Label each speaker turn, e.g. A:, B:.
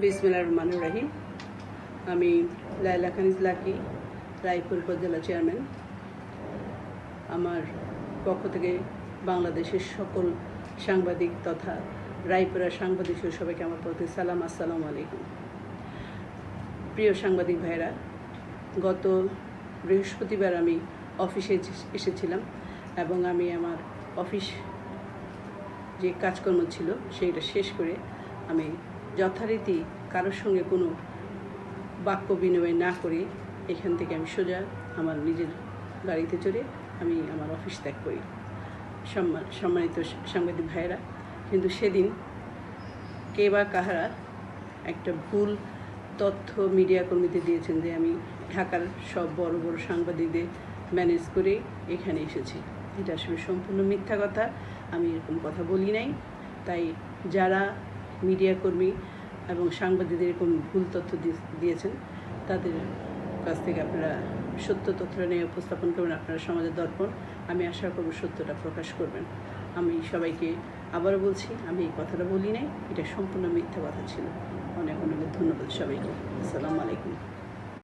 A: বিসমিল্লাহির রহমানির রহিম। আমি লায়লা খানিজ লাকি, রায়পুর উপজেলা চেয়ারম্যান। আমার পক্ষ থেকে বাংলাদেশের সকল সাংবাদিক তথা রায়পুরের সাংবাদিক সবাইকে আমার প্রতি সালাম, আসসালামু আলাইকুম। প্রিয় সাংবাদিক ভাইরা, গত বৃহস্পতিবার আমি অফিসে এসেছিলাম এবং আমি আমার অফিস যে কাজকর্ম ছিল সেইটা শেষ করে আমি যথারীতি কারোর সঙ্গে কোনো বাক্য বিনিময় না করে এখান থেকে আমি সোজা আমার নিজের গাড়িতে চড়ে আমি আমার অফিস ত্যাগ করি। সম্মানিত সাংবাদিক ভাইয়েরা, কিন্তু সেদিন কে বা কাহারা একটা ভুল তথ্য মিডিয়া কর্মীদের দিয়েছেন যে আমি ঢাকার সব বড় বড় সাংবাদিকদের ম্যানেজ করে এখানে এসেছি। এটা আসলে সম্পূর্ণ মিথ্যা কথা। আমি এরকম কথা বলি নাই। তাই যারা মিডিয়া কর্মী এবং সাংবাদিকদের এরকম ভুল তথ্য দিয়েছেন তাদের কাছ থেকে আপনারা সত্য তথ্যটা নিয়ে উপস্থাপন করবেন। আপনারা সমাজের দর্পণ, আমি আশা করব সত্যটা প্রকাশ করবেন। আমি সবাইকে আবারও বলছি, আমি এই কথাটা বলি নাই, এটা সম্পূর্ণ মিথ্যা কথা ছিল। অনেক অনেক ধন্যবাদ সবাইকে। আসসালামু আলাইকুম।